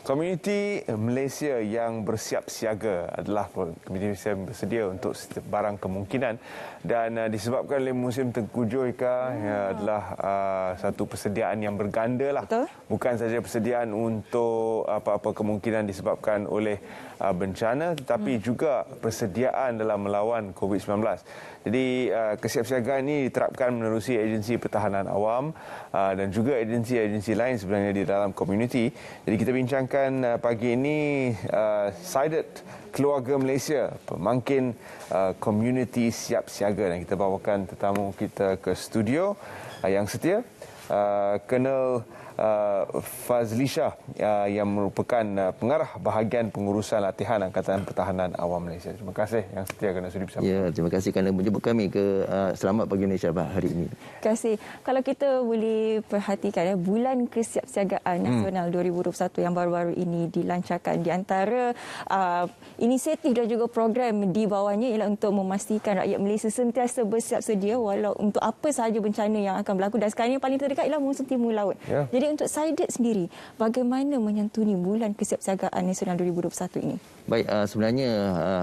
Komuniti Malaysia yang bersiap siaga adalah komuniti Malaysia yang bersedia untuk setiap barang kemungkinan, dan disebabkan oleh musim tengkujuh adalah satu persediaan yang berganda lah. Betul. Bukan saja persediaan untuk apa-apa kemungkinan disebabkan oleh bencana, tetapi juga persediaan dalam melawan COVID-19. Jadi kesiapsiagaan ini diterapkan menerusi agensi pertahanan awam dan juga agensi-agensi lain sebenarnya di dalam komuniti. Jadi kita bincangkan pagi ini SIDET Keluarga Malaysia, pemangkin komuniti siap siaga, dan kita bawakan tetamu kita ke studio yang setia, Colonel Fazlisha yang merupakan pengarah bahagian pengurusan latihan Angkatan Pertahanan Awam Malaysia. Terima kasih yang setia kerana sudi bersama. Ya, terima kasih kerana menjemput kami ke Selamat Pagi Malaysia hari ini. Terima kasih. Kalau kita boleh perhatikan bulan kesiapsiagaan nasional 2021 yang baru-baru ini dilancarkan, di antara inisiatif dan juga program di bawahnya ialah untuk memastikan rakyat Malaysia sentiasa bersiap sedia walau untuk apa sahaja bencana yang akan berlaku, dan sekarang yang paling terdekat ialah musim timur laut. Ya. Jadi untuk SIDET sendiri, bagaimana menyantuni bulan kesiapsiagaan nasional 2021 ini? Baik, sebenarnya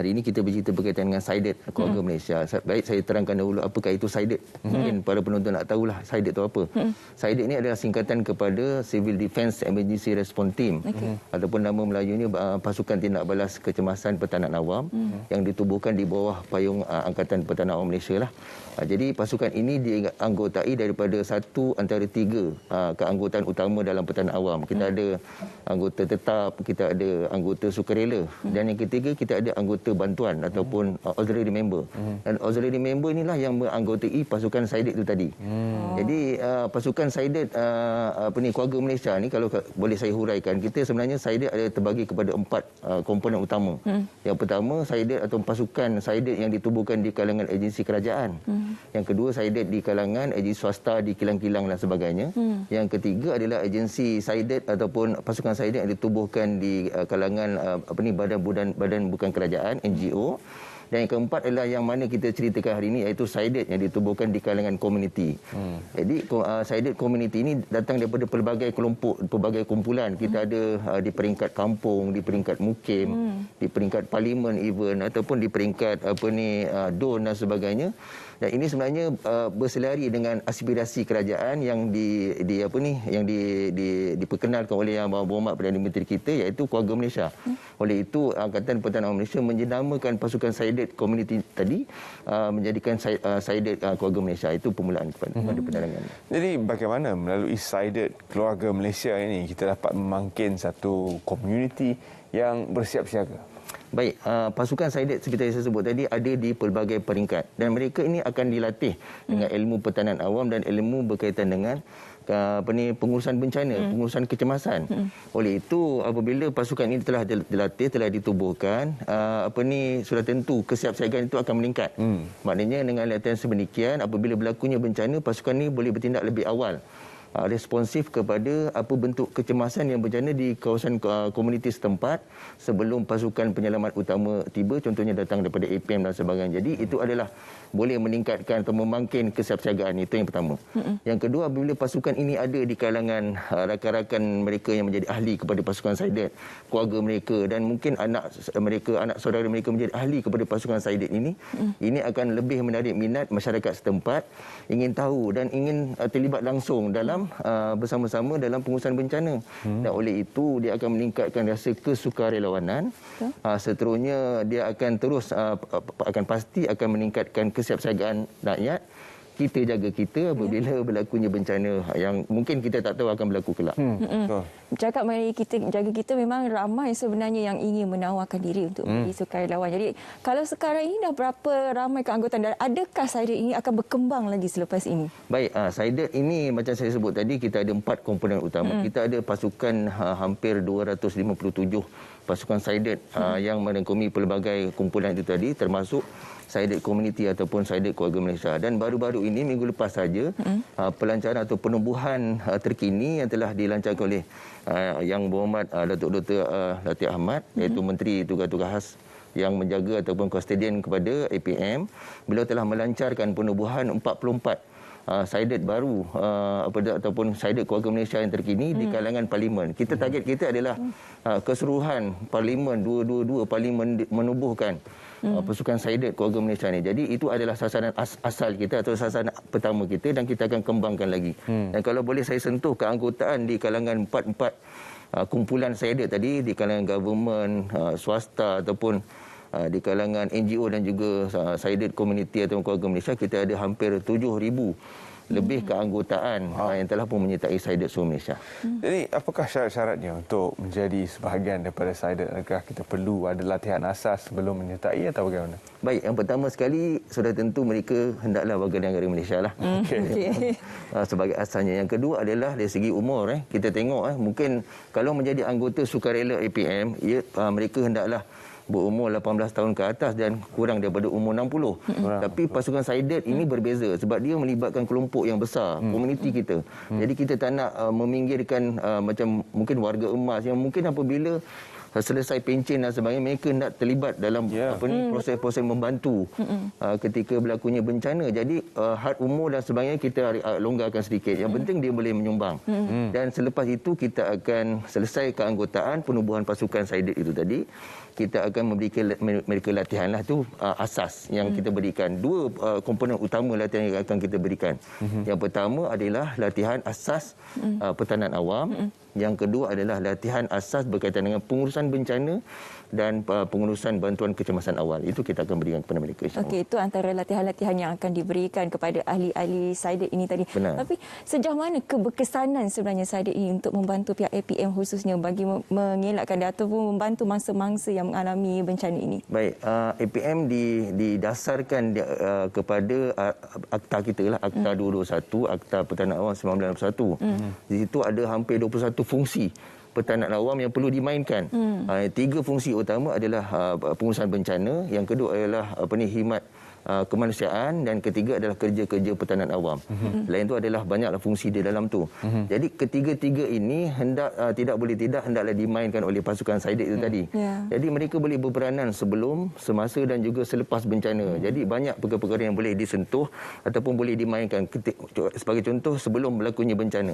hari ini kita bercerita berkaitan dengan SIDET Keluarga Malaysia. Baik, saya terangkan dahulu apakah itu SIDET. Mungkin para penonton nak tahulah SIDET itu apa. SIDET ini adalah singkatan kepada Civil Defence Emergency Response Team, ataupun nama Melayunya Pasukan Tindak Balas Kecemasan Pertahanan Awam, yang ditubuhkan di bawah payung Angkatan Pertahanan Awam Malaysia lah. Jadi pasukan ini dianggotai daripada satu antara tiga keanggotaan utama dalam pertahanan awam. Kita ada anggota tetap, kita ada anggota sukarela, dan yang ketiga kita ada anggota bantuan ataupun auxiliary member. Dan auxiliary member inilah yang menganggotai pasukan SIDET itu tadi. Jadi pasukan SIDET Keluarga Malaysia ni, kalau boleh saya huraikan, kita sebenarnya SIDET ada terbagi kepada 4 komponen utama. Yang pertama, SIDET atau pasukan SIDET yang ditubuhkan di kalangan agensi kerajaan. Yang kedua, SIDET di kalangan agensi swasta di kilang-kilang dan sebagainya. Yang ketiga adalah agensi SIDET ataupun pasukan SIDET yang ditubuhkan di kalangan badan bukan kerajaan, NGO. Dan yang keempat adalah yang mana kita ceritakan hari ini, iaitu SIDET yang ditubuhkan di kalangan komuniti. Jadi SIDET komuniti ini datang daripada pelbagai kelompok, pelbagai kumpulan. Kita ada di peringkat kampung, di peringkat mukim, di peringkat parlimen even, ataupun di peringkat DON dan sebagainya. Dan ini sebenarnya berselari dengan aspirasi kerajaan yang diperkenalkan oleh Yang Berhormat Perdana Menteri kita, iaitu Keluarga Malaysia. Oleh itu Angkatan Pertahanan Malaysia menjenamakan pasukan SIDET komuniti tadi menjadikan SIDET Keluarga Malaysia. Itu permulaan kepada penerangan. Jadi bagaimana melalui SIDET Keluarga Malaysia ini kita dapat memangkin satu komuniti yang bersiap siaga? Baik, pasukan SIDET seperti saya sebut tadi ada di pelbagai peringkat, dan mereka ini akan dilatih dengan ilmu pertahanan awam dan ilmu berkaitan dengan pengurusan bencana, pengurusan kecemasan. Oleh itu apabila pasukan ini telah dilatih, telah ditubuhkan, sudah tentu kesiapsiagaan itu akan meningkat. Maknanya dengan latihan sedemikian, apabila berlakunya bencana, pasukan ini boleh bertindak lebih awal, responsif kepada apa bentuk kecemasan yang berjana di kawasan komuniti setempat sebelum pasukan penyelamat utama tiba, contohnya datang daripada APM dan sebagainya. Jadi itu adalah boleh meningkatkan atau memangkin kesiapsiagaan. Itu yang pertama. Yang kedua, apabila pasukan ini ada di kalangan rakan-rakan mereka yang menjadi ahli kepada pasukan SIDET, keluarga mereka, dan mungkin anak saudara mereka menjadi ahli kepada pasukan SIDET ini akan lebih menarik minat masyarakat setempat, ingin tahu dan ingin terlibat langsung dalam bersama-sama dalam pengurusan bencana. Dan oleh itu dia akan meningkatkan rasa kesukarelawanan. Seterusnya dia akan terus pasti akan meningkatkan kesiapsiagaan rakyat. Kita jaga kita apabila berlakunya bencana yang mungkin kita tak tahu akan berlaku kelak. Bercakap mengenai kita jaga kita, memang ramai sebenarnya yang ingin menawarkan diri untuk menjadi sukarelawan. Jadi kalau sekarang ini dah berapa ramai keanggotaan, dan adakah SIDET ini akan berkembang lagi selepas ini? Baik, SIDET ini macam saya sebut tadi, kita ada 4 komponen utama. Kita ada pasukan hampir 257 pasukan SIDET yang merangkumi pelbagai kumpulan itu tadi, termasuk SIDET Community ataupun SIDET Keluarga Malaysia. Dan baru-baru ini, minggu lepas saja, pelancaran atau penubuhan terkini yang telah dilancarkan oleh Yang Berhormat Datuk Dr. Latif Ahmad, iaitu Menteri Tugas-Tugas Khas yang menjaga ataupun kustodian kepada APM. Beliau telah melancarkan penubuhan 44 Sided baru ataupun sided keluarga Malaysia yang terkini di kalangan parlimen. Kita target kita adalah keseluruhan parlimen 222 parlimen menubuhkan pasukan sided keluarga Malaysia ni. Jadi itu adalah sasaran asal kita atau sasaran pertama kita dan kita akan kembangkan lagi. Dan kalau boleh saya sentuh keanggotaan di kalangan empat kumpulan sided tadi, di kalangan government, swasta ataupun di kalangan NGO dan juga sided community atau keluarga Malaysia, kita ada hampir 7,000 lebih keanggotaan yang telah pun menyertai sided seluruh Malaysia. Jadi apakah syarat-syaratnya untuk menjadi sebahagian daripada sided? Adakah kita perlu ada latihan asas sebelum menyertai atau bagaimana? Baik, yang pertama sekali sudah tentu mereka hendaklah warga negara Malaysia lah. Sebagai asalnya. Yang kedua adalah dari segi umur. Kita tengok mungkin kalau menjadi anggota sukarela APM, mereka hendaklah berumur 18 tahun ke atas dan kurang daripada umur 60. Tapi pasukan sided ini berbeza sebab dia melibatkan kelompok yang besar, komuniti kita. Jadi kita tak nak meminggirkan macam mungkin warga emas yang mungkin apabila selesai pencen dan sebagainya, mereka nak terlibat dalam proses-proses membantu ketika berlakunya bencana. Jadi had umur dan sebagainya kita longgarkan sedikit. Yang penting dia boleh menyumbang. Dan selepas itu kita akan selesai keanggotaan penubuhan pasukan sided itu tadi. Kita akan memberikan mereka latihan lah, tu asas yang kita berikan. Dua komponen utama latihan yang akan kita berikan. Yang pertama adalah latihan asas pertahanan awam. Yang kedua adalah latihan asas berkaitan dengan pengurusan bencana dan pengurusan bantuan kecemasan awal. Itu kita akan berikan kepada mereka. Okey, itu antara latihan-latihan yang akan diberikan kepada ahli-ahli sided ini tadi. Benar. Tapi sejauh mana keberkesanan sebenarnya sided ini untuk membantu pihak APM khususnya bagi mengelakkan ataupun membantu mangsa-mangsa yang mengalami bencana ini? Baik, APM didasarkan kepada akta kita lah, Akta 221, Akta Pertahanan Awam 1961. Di situ ada hampir 21 fungsi pertahanan awam yang perlu dimainkan. 3 fungsi utama adalah pengurusan bencana, yang kedua adalah khidmat kemanusiaan dan ketiga adalah kerja-kerja pertahanan awam. Selain itu adalah banyaklah fungsi di dalam tu. Jadi ketiga-tiga ini hendaklah dimainkan oleh pasukan sided itu tadi. Jadi mereka boleh berperanan sebelum, semasa dan juga selepas bencana. Jadi banyak perkara-perkara yang boleh disentuh ataupun boleh dimainkan. Sebagai contoh, sebelum berlakunya bencana,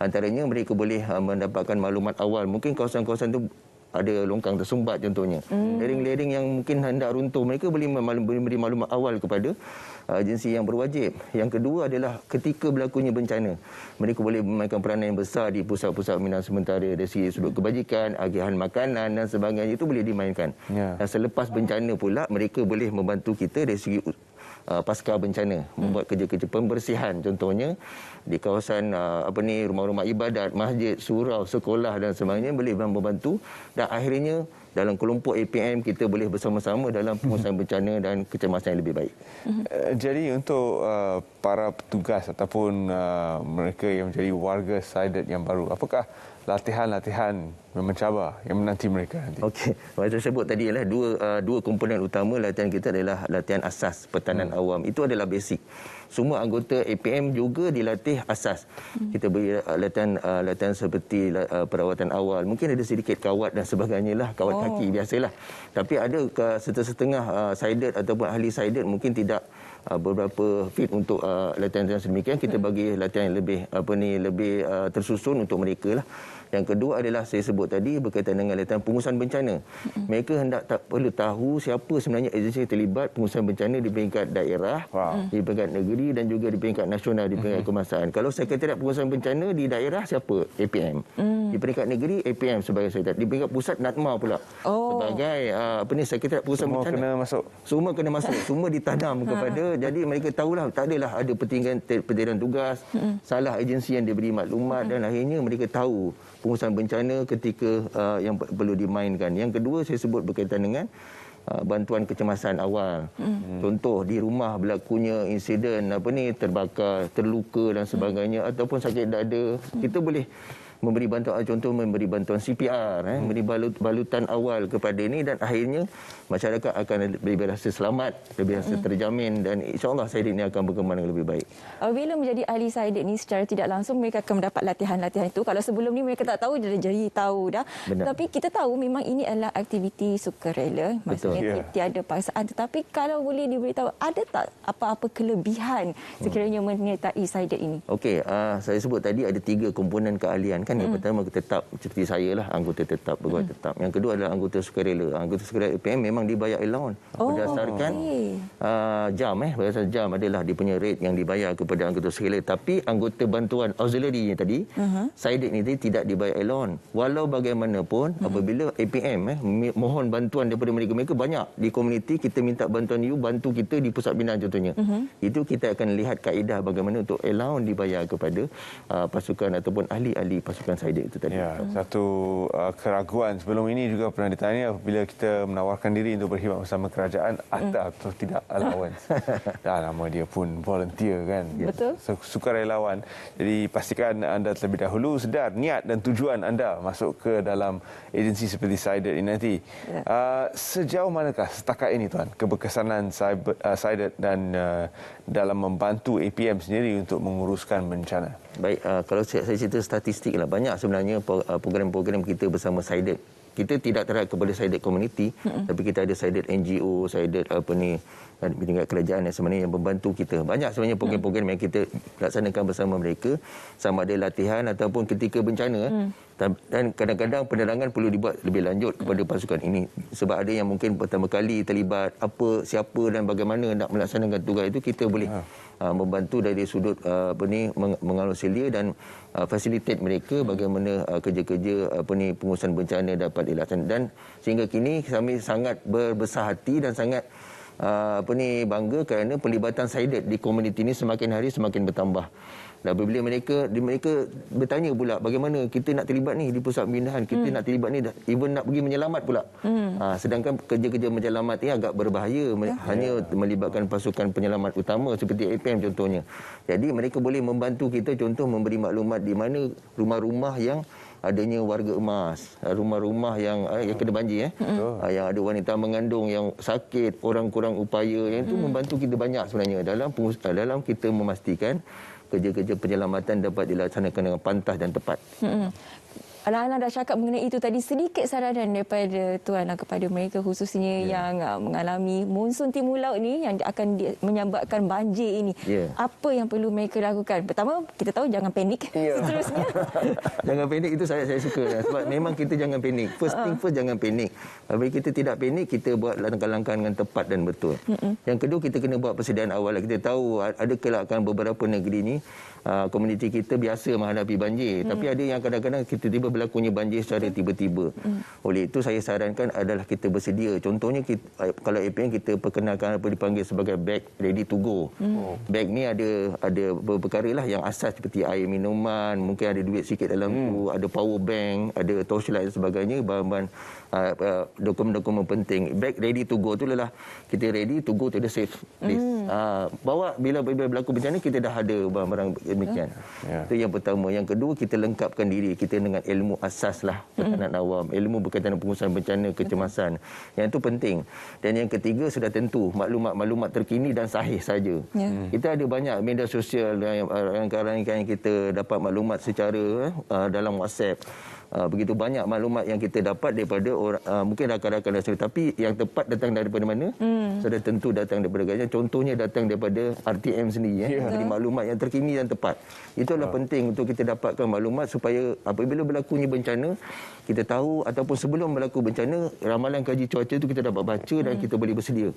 antaranya mereka boleh mendapatkan maklumat awal. Mungkin kawasan-kawasan tu ada longkang tersumbat contohnya. Lereng-lereng yang mungkin hendak runtuh, mereka boleh memberi maklumat awal kepada agensi yang berwajib. Yang kedua adalah ketika berlakunya bencana, mereka boleh memainkan peranan yang besar di pusat-pusat pembinaan sementara dari segi sudut kebajikan, agihan makanan dan sebagainya. Itu boleh dimainkan. Dan selepas bencana pula, mereka boleh membantu kita dari segi pasca bencana, membuat kerja-kerja pembersihan contohnya di kawasan rumah-rumah ibadat, masjid, surau, sekolah dan sebagainya, boleh membantu. Dan akhirnya dalam kelompok APM kita boleh bersama-sama dalam pengurusan bencana dan kecemasan yang lebih baik. Jadi untuk para petugas ataupun mereka yang menjadi warga sided yang baru, apakah latihan-latihan mencabar yang menanti mereka nanti? Okey, macam saya sebut tadi adalah dua komponen utama latihan kita adalah latihan asas pertahanan awam. Itu adalah basic. Semua anggota APM juga dilatih asas. Kita beri latihan seperti perawatan awal. Mungkin ada sedikit kawat dan sebagainya lah, kawat kaki biasalah. Tapi ada setengah sided ataupun ahli sided mungkin tidak beberapa fit untuk latihan sedemikian. Kita bagi latihan yang lebih tersusun untuk mereka lah. Yang kedua adalah saya sebut tadi berkaitan dengan latihan pengurusan bencana. Mereka perlu tahu siapa sebenarnya agensi yang terlibat pengurusan bencana di peringkat daerah, di peringkat negeri dan juga di peringkat nasional, di peringkat kebangsaan. Kalau sekretariat pengurusan bencana di daerah siapa? APM. Di peringkat negeri APM sebagai sekretariat. Di peringkat pusat NATMA pula sebagai sekretariat pengurusan bencana. Kena masuk. Semua kena masuk. Semua ditanam kepada. Jadi mereka tahulah tak adalah ada pertingkatan tugas, salah agensi yang diberi maklumat dan akhirnya mereka tahu pengurusan bencana ketika yang perlu dimainkan. Yang kedua saya sebut berkaitan dengan bantuan kecemasan awal. Contoh di rumah berlakunya insiden terbakar, terluka dan sebagainya ataupun sakit dada, kita boleh memberi bantuan, contoh memberi bantuan CPR, memberi balutan awal kepada ini, dan akhirnya masyarakat akan lebih rasa selamat, lebih rasa terjamin, dan insyaAllah SAIDIC ini akan berkembang dengan lebih baik. Apabila menjadi ahli SAIDIC ni secara tidak langsung mereka akan mendapat latihan-latihan itu. Kalau sebelum ni mereka tak tahu, jadi tahu dah. Benar. Tapi kita tahu memang ini adalah aktiviti sukarela, maksudnya tiada paksaan. Tetapi kalau boleh diberitahu, ada tak apa-apa kelebihan sekiranya menyertai SAIDIC ini? Okey, saya sebut tadi ada 3 komponen keahlian kan. Yang pertama tetap, seperti saya lah, anggota tetap, pegawai tetap. Yang kedua adalah anggota sukarela. Anggota sukarela APM memang dibayar allowance berdasarkan jam. Berdasarkan jam adalah dia punya rate yang dibayar kepada anggota sukarela. Tapi anggota bantuan auxiliary tadi, SAIDIC ni tidak dibayar allowance. Walau bagaimanapun, apabila APM mohon bantuan daripada mereka banyak di komuniti, kita minta bantuan you, bantu kita di pusat binaan contohnya. Itu kita akan lihat kaedah bagaimana untuk allowance dibayar kepada pasukan ataupun ahli-ahli pasukan SAIDIC itu tadi. Ya, satu keraguan sebelum ini juga pernah ditanya apabila kita menawarkan diri untuk berkhidmat bersama kerajaan, ada atau tidak allowance. Dah nama dia pun volunteer kan. Betul. Sukarelawan. Jadi pastikan anda terlebih dahulu sedar niat dan tujuan anda masuk ke dalam agensi seperti SAIDIC ini nanti. Sejauh manakah setakat ini tuan keberkesanan SAIDIC dan dalam membantu APM sendiri untuk menguruskan bencana? Baik, kalau saya cerita statistik lah, banyak sebenarnya program-program kita bersama SAIDIC. Kita tidak terhad kepada SAIDIC community, tapi kita ada SAIDIC NGO, SAIDIC tingkat kerajaan yang sebenarnya yang membantu kita. Banyak sebenarnya program-program yang kita laksanakan bersama mereka, sama ada latihan ataupun ketika bencana. Dan kadang-kadang penerangan perlu dibuat lebih lanjut kepada pasukan ini. Sebab ada yang mungkin pertama kali terlibat, siapa dan bagaimana nak melaksanakan tugas itu, kita boleh membantu dari sudut mengalusilia dan facilitate mereka bagaimana kerja-kerja pengurusan bencana dapat dilaksanakan. Dan sehingga kini kami sangat berbesar hati dan sangat bangga kerana pelibatan SAIDIC di komuniti ini semakin hari semakin bertambah. Dan apabila mereka bertanya pula bagaimana kita nak terlibat ni di pusat pembinaan, kita nak terlibat ni, even nak pergi menyelamat pula. Sedangkan kerja-kerja menyelamat ni agak berbahaya, hanya melibatkan pasukan penyelamat utama seperti APM contohnya. Jadi mereka boleh membantu kita, contoh memberi maklumat di mana rumah-rumah yang adanya warga emas, rumah-rumah yang kena banjir, yang ada wanita mengandung yang sakit, orang kurang upaya, yang itu membantu kita banyak sebenarnya dalam kita memastikan kerja-kerja penyelamatan dapat dilaksanakan dengan pantas dan tepat. Anak-anak dah cakap mengenai itu tadi, sedikit saranan daripada Tuan kepada mereka khususnya yang mengalami monsun timur laut ni yang akan menyebabkan banjir ini. Apa yang perlu mereka lakukan? Pertama, kita tahu jangan panik. Seterusnya. Jangan panik, itu saya suka. Sebab memang kita jangan panik. First thing first, jangan panik. Apabila kita tidak panik, kita buat langkah-langkah dengan tepat dan betul. Yang kedua, kita kena buat persediaan awal. Kita tahu ada kelakon beberapa negeri ni, komuniti kita biasa menghadapi banjir. Tapi ada yang kadang-kadang kita tiba berlakunya banjir secara tiba-tiba. Oleh itu saya sarankan adalah kita bersedia. Contohnya kalau APM kita perkenalkan apa dipanggil sebagai bag ready to go. Bag ni ada beberapa perkara lah yang asas seperti air minuman, mungkin ada duit sikit dalam tu, ada power bank, ada torchlight dan sebagainya, bahan-bahan dokumen-dokumen penting. Bag ready to go tu adalah kita ready to go to the safe place. Bawa bila berlaku bencana kita dah ada barang-barang demikian. Itu yang pertama. Yang kedua, kita lengkapkan diri kita dengan ilmu asas lah, pertahanan awam, ilmu berkaitan dengan pengurusan bencana, kecemasan. Yang itu penting. Dan yang ketiga, sudah tentu maklumat-maklumat terkini dan sahih saja. Kita ada banyak media sosial yang kadang-kadang kita dapat maklumat secara dalam WhatsApp. Begitu banyak maklumat yang kita dapat daripada orang, mungkin rakan-rakan nasional, tapi yang tepat datang daripada mana? Sudah tentu datang daripada kerajaan. Contohnya datang daripada RTM sendiri. Jadi maklumat yang terkini dan tepat. Itu adalah penting untuk kita dapatkan maklumat supaya apabila berlakunya bencana, kita tahu, ataupun sebelum berlaku bencana, ramalan kaji cuaca itu kita dapat baca dan kita boleh bersedia.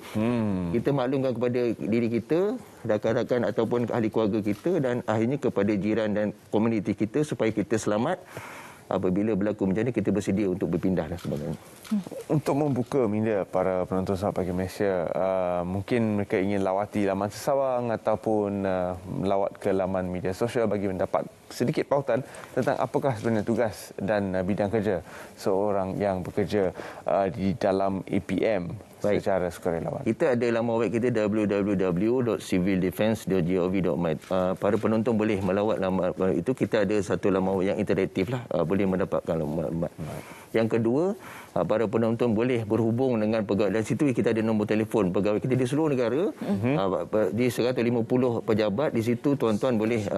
Kita maklumkan kepada diri kita, rakan-rakan ataupun ahli keluarga kita, dan akhirnya kepada jiran dan komuniti kita supaya kita selamat. Apabila berlaku bencana, kita bersedia untuk berpindah dan sebagainya. Untuk membuka minda para penonton Selamat Pagi Malaysia, mungkin mereka ingin lawati laman Sesawang ataupun melawat ke laman media sosial bagi mendapat sedikit pautan tentang apakah sebenarnya tugas dan bidang kerja seorang yang bekerja di dalam APM. Baik. secara sukarelawan? Kita ada laman web kita www.civildefense.gov.my. Para penonton boleh melawat laman itu. Kita ada satu laman web yang interaktif lah, boleh mendapatkan maklumat. Yang kedua, para penonton boleh berhubung dengan pegawai. Dari situ kita ada nombor telefon pegawai kita di seluruh negara. Di 150 pejabat di situ, tuan-tuan boleh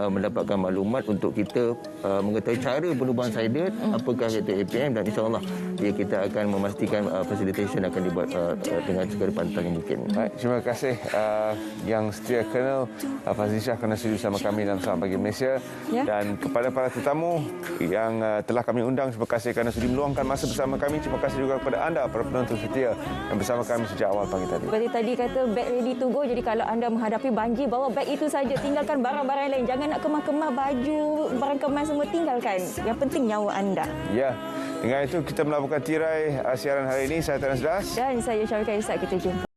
mendapatkan maklumat untuk kita mengetahui cara perubahan SIDET, apakah itu APM, dan insya-Allah kita akan memastikan facilitation akan dibuat dengan segala pantang yang mungkin. Baik, terima kasih Yang Setia Colonel Fazli Shah kerana sudi bersama kami dalam Selamat Pagi Malaysia. Dan kepada para tetamu yang telah kami undang, terima kasih kerana sudi meluangkan masa bersama kami. Terima kasih juga kepada anda, para penonton setia yang bersama kami sejak awal pagi tadi. Seperti tadi kata, beg ready to go. Jadi kalau anda menghadapi banjir, bawa beg itu saja. Tinggalkan barang-barang lain. Jangan nak kemah-kemah baju, barang kemas semua tinggalkan. Yang penting nyawa anda. Ya, dengan itu kita melakukan tirai siaran hari ini. Saya Terence Das. Dan saya Syarika Isak. Kita jumpa.